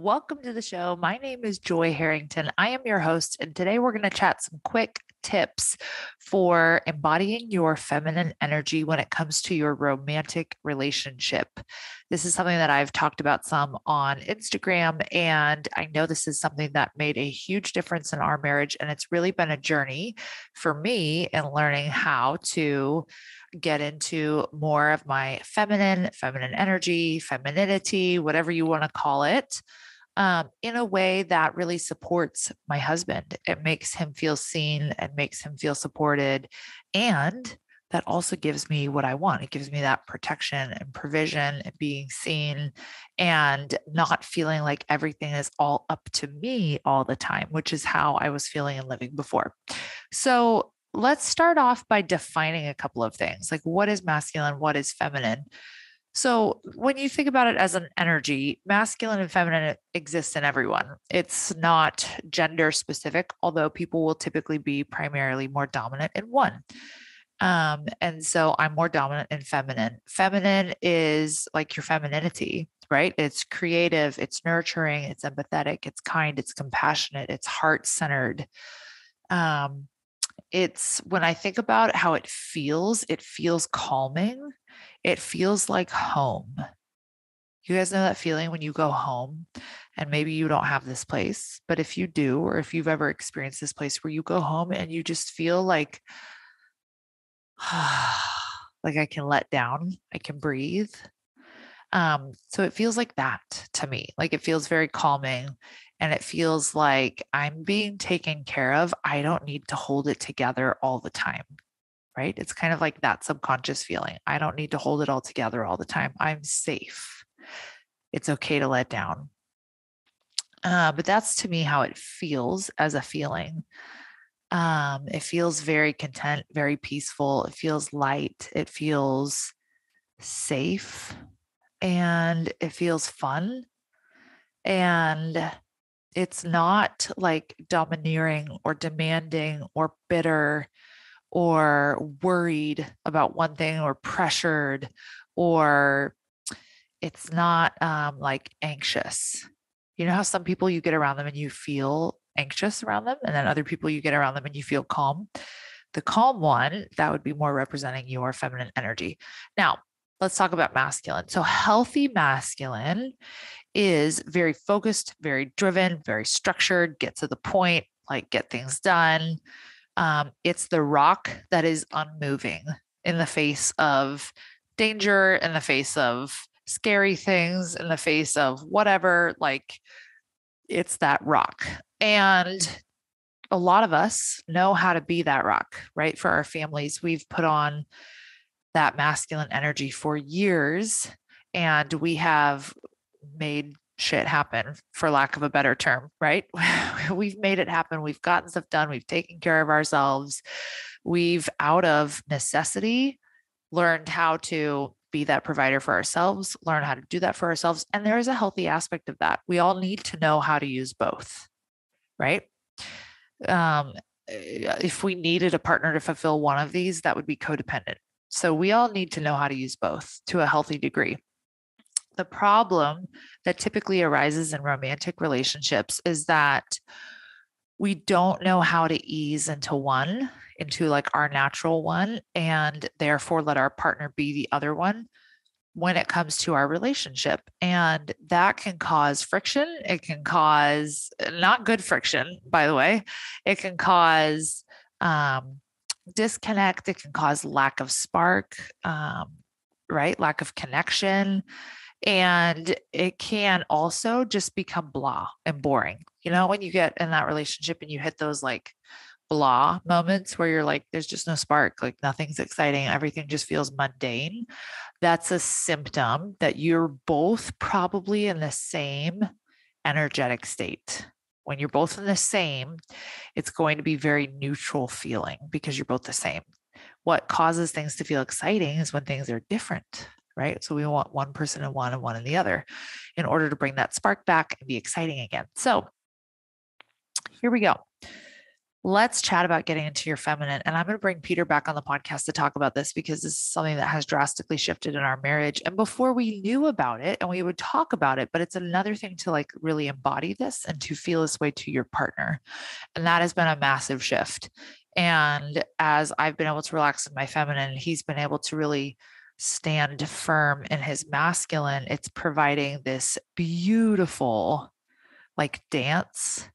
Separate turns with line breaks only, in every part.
Welcome to the show. My name is Joy Harrington. I am your host, and today we're going to chat some quick tips for embodying your feminine energy when it comes to your romantic relationship. This is something that I've talked about some on Instagram, and I know this is something that made a huge difference in our marriage, and it's really been a journey for me in learning how to get into more of my feminine energy, femininity, whatever you want to call it, in a way that really supports my husband. It makes him feel seen and makes him feel supported. And that also gives me what I want. It gives me that protection and provision and being seen and not feeling like everything is all up to me all the time, which is how I was feeling and living before. So let's start off by defining a couple of things like what is masculine, what is feminine. So, when you think about it as an energy, masculine and feminine exists in everyone. It's not gender specific, although people will typically be primarily more dominant in one. And so I'm more dominant in feminine. Feminine is like your femininity, right? It's creative, it's nurturing, it's empathetic, it's kind, it's compassionate, it's heart centered. Um, it's when I think about how it feels calming. It feels like home. You guys know that feeling when you go home and maybe you don't have this place, but if you do, or if you've ever experienced this place where you go home and you just feel like, like I can let down, I can breathe. So it feels like that to me. Like it feels very calming and it feels like I'm being taken care of. I don't need to hold it together all the time, right? It's kind of like that subconscious feeling. I don't need to hold it all together all the time. I'm safe. It's okay to let down. But that's to me how it feels as a feeling. It feels very content, very peaceful. It feels light. It feels safe and it feels fun. And it's not like domineering or demanding or bitter or worried about one thing or pressured, or it's not like anxious. You know how some people you get around them and you feel anxious around them, and then other people you get around them and you feel calm? The calm one, that would be more representing your feminine energy. Now, let's talk about masculine. So, healthy masculine is very focused, very driven, very structured, get to the point, like get things done. It's the rock that is unmoving in the face of danger, in the face of scary things, in the face of whatever. Like it's that rock. And a lot of us know how to be that rock, right? For our families, we've put on that masculine energy for years and we have made shit happen, for lack of a better term, right? We've made it happen. We've gotten stuff done. We've taken care of ourselves. We've, out of necessity, learned how to be that provider for ourselves, learn how to do that for ourselves. And there is a healthy aspect of that. We all need to know how to use both, right? If we needed a partner to fulfill one of these, that would be codependent. So we all need to know how to use both to a healthy degree. The problem that typically arises in romantic relationships is that we don't know how to ease into one, into like our natural one, and therefore let our partner be the other one when it comes to our relationship. And that can cause friction. It can cause not good friction, by the way. It can cause disconnect. It can cause lack of spark, right? Lack of connection. And it can also just become blah and boring. You know, when you get in that relationship and you hit those like blah moments where you're like, there's just no spark, like nothing's exciting, everything just feels mundane. That's a symptom that you're both probably in the same energetic state. When you're both in the same, it's going to be very neutral feeling because you're both the same. What causes things to feel exciting is when things are different, right? So we want one person in one and one in the other in order to bring that spark back and be exciting again. So here we go. let's chat about getting into your feminine. And I'm going to bring Peter back on the podcast to talk about this because this is something that has drastically shifted in our marriage. And before we knew about it and we would talk about it, but it's another thing to like really embody this and to feel this way to your partner. And that has been a massive shift. And as I've been able to relax in my feminine, he's been able to really stand firm in his masculine. It's providing this beautiful like dance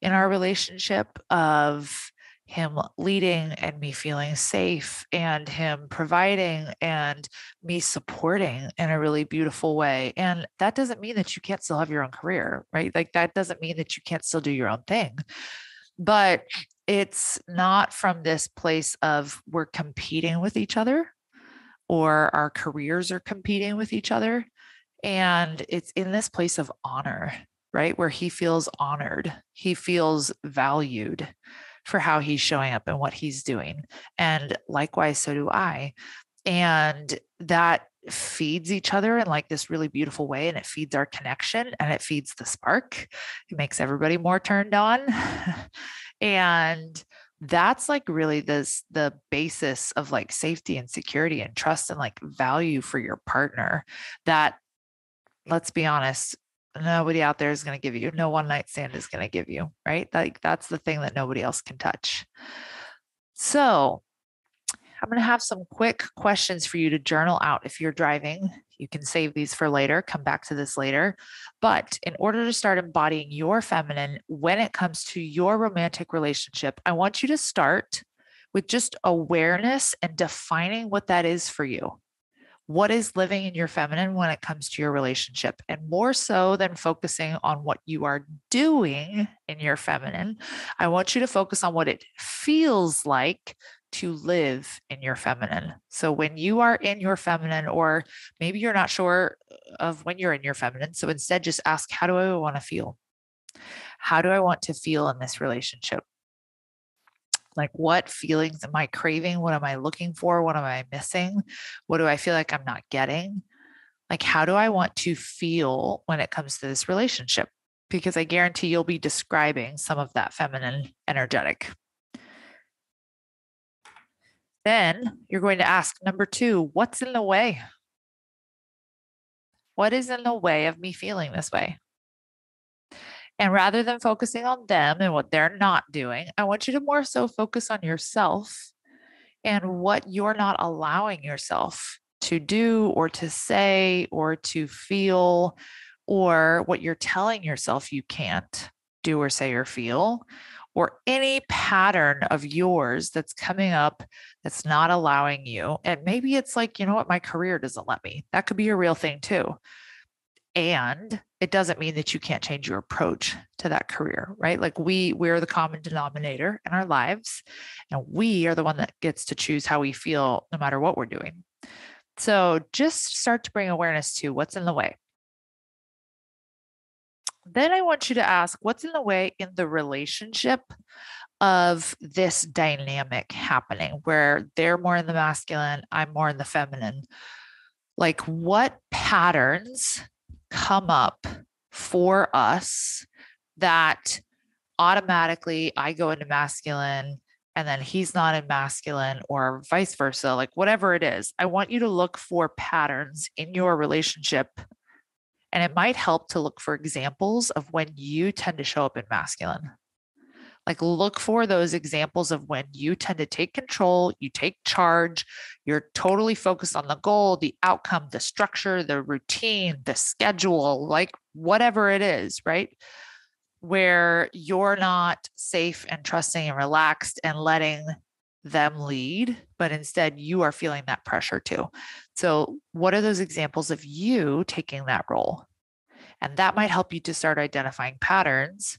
in our relationship of him leading and me feeling safe and him providing and me supporting in a really beautiful way. And that doesn't mean that you can't still have your own career, right? Like that doesn't mean that you can't still do your own thing, but it's not from this place of we're competing with each other or our careers are competing with each other. And it's in this place of honor, right? Where he feels honored, he feels valued for how he's showing up and what he's doing. And likewise, so do I. And that feeds each other in like this really beautiful way. And it feeds our connection and it feeds the spark. It makes everybody more turned on. And that's like really the basis of like safety and security and trust and like value for your partner that, let's be honest, nobody out there is going to give you. No one night stand is going to give you, right? Like that's the thing that nobody else can touch. So I'm going to have some quick questions for you to journal out. If you're driving, you can save these for later, come back to this later. But in order to start embodying your feminine when it comes to your romantic relationship, I want you to start with just awareness and defining what that is for you. What is living in your feminine when it comes to your relationship? And more so than focusing on what you are doing in your feminine, I want you to focus on what it feels like to live in your feminine. So when you are in your feminine, or maybe you're not sure of when you're in your feminine, so instead just ask, how do I want to feel? How do I want to feel in this relationship? Like, what feelings am I craving? What am I looking for? What am I missing? What do I feel like I'm not getting? Like, how do I want to feel when it comes to this relationship? Because I guarantee you'll be describing some of that feminine energetic. Then you're going to ask number 2, what's in the way? What is in the way of me feeling this way? And rather than focusing on them and what they're not doing, I want you to more so focus on yourself and what you're not allowing yourself to do or to say or to feel, or what you're telling yourself you can't do or say or feel, or any pattern of yours that's coming up that's not allowing you. And maybe it's like, you know what, my career doesn't let me. That could be a real thing too. And it doesn't mean that you can't change your approach to that career, right? Like we're the common denominator in our lives, and we are the one that gets to choose how we feel no matter what we're doing. So just start to bring awareness to what's in the way. Then I want you to ask, what's in the way in the relationship of this dynamic happening where they're more in the masculine, I'm more in the feminine? Like, what patterns come up for us that automatically I go into masculine and then he's not in masculine, or vice versa, like whatever it is? I want you to look for patterns in your relationship. And it might help to look for examples of when you tend to show up in masculine. Like, look for those examples of when you tend to take control, you take charge, you're totally focused on the goal, the outcome, the structure, the routine, the schedule, like whatever it is, right? Where you're not safe and trusting and relaxed and letting them lead, but instead you are feeling that pressure too. So, what are those examples of you taking that role? And that might help you to start identifying patterns.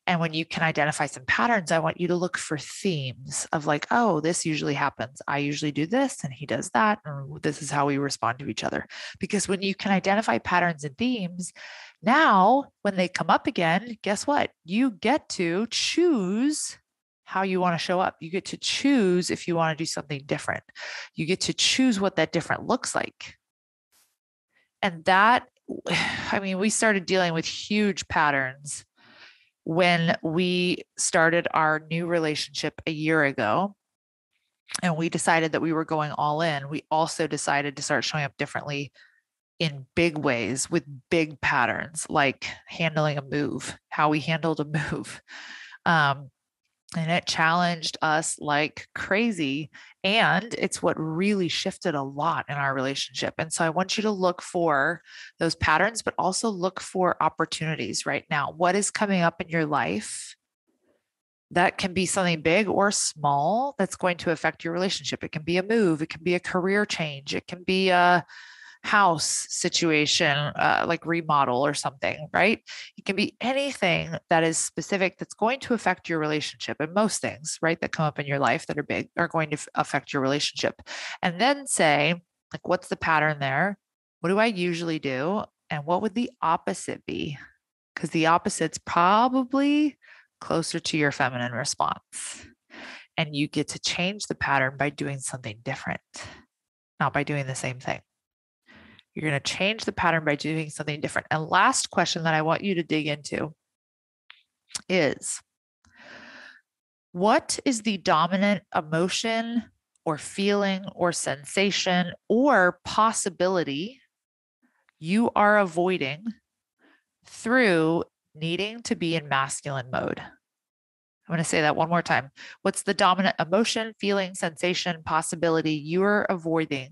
And when you can identify some patterns, I want you to look for themes of like, oh, this usually happens. I usually do this and he does that. And this is how we respond to each other. Because when you can identify patterns and themes, now when they come up again, guess what? You get to choose how you want to show up. You get to choose if you want to do something different. You get to choose what that different looks like. And that, I mean, we started dealing with huge patterns When we started our new relationship a year ago and we decided that we were going all in, we also decided to start showing up differently in big ways with big patterns, like handling a move, how we handled a move. Um, and it challenged us like crazy. And it's what really shifted a lot in our relationship. And so I want you to look for those patterns, but also look for opportunities right now. What is coming up in your life that can be something big or small that's going to affect your relationship? It can be a move, it can be a career change, it can be a house situation, like remodel or something, right? It can be anything that is specific that's going to affect your relationship. And most things, right, that come up in your life that are big are going to affect your relationship. And then say, like, what's the pattern there? What do I usually do? And what would the opposite be? Because the opposite's probably closer to your feminine response. And you get to change the pattern by doing something different, not by doing the same thing. You're going to change the pattern by doing something different. And last question that I want you to dig into is, what is the dominant emotion or feeling or sensation or possibility you are avoiding through needing to be in masculine mode? I'm going to say that one more time. What's the dominant emotion, feeling, sensation, possibility you are avoiding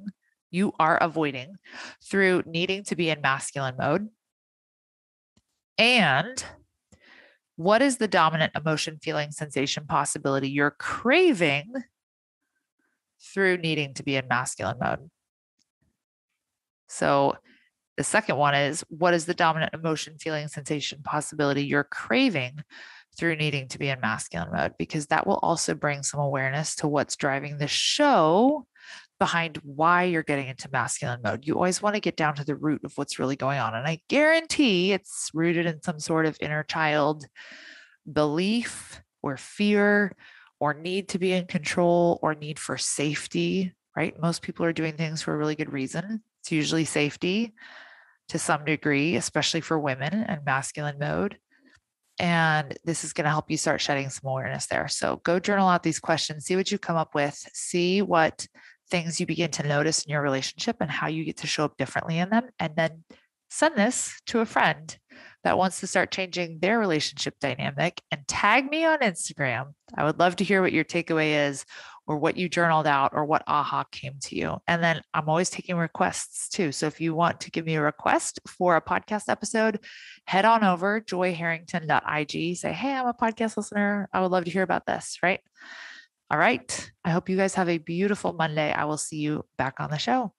through needing to be in masculine mode? And what is the dominant emotion, feeling, sensation, possibility you're craving through needing to be in masculine mode? So the second one is, what is the dominant emotion, feeling, sensation, possibility you're craving through needing to be in masculine mode? Because that will also bring some awareness to what's driving the show behind why you're getting into masculine mode. You always want to get down to the root of what's really going on. And I guarantee it's rooted in some sort of inner child belief or fear or need to be in control or need for safety, right? Most people are doing things for a really good reason. It's usually safety to some degree, especially for women and masculine mode. And this is going to help you start shedding some awareness there. So go journal out these questions, see what you come up with, see what things you begin to notice in your relationship and how you get to show up differently in them. And then send this to a friend that wants to start changing their relationship dynamic and tag me on Instagram. I would love to hear what your takeaway is or what you journaled out or what aha came to you. And then I'm always taking requests too. So if you want to give me a request for a podcast episode, head on over joyharrington.ig, say, hey, I'm a podcast listener. I would love to hear about this, right? All right. I hope you guys have a beautiful Monday. I will see you back on the show.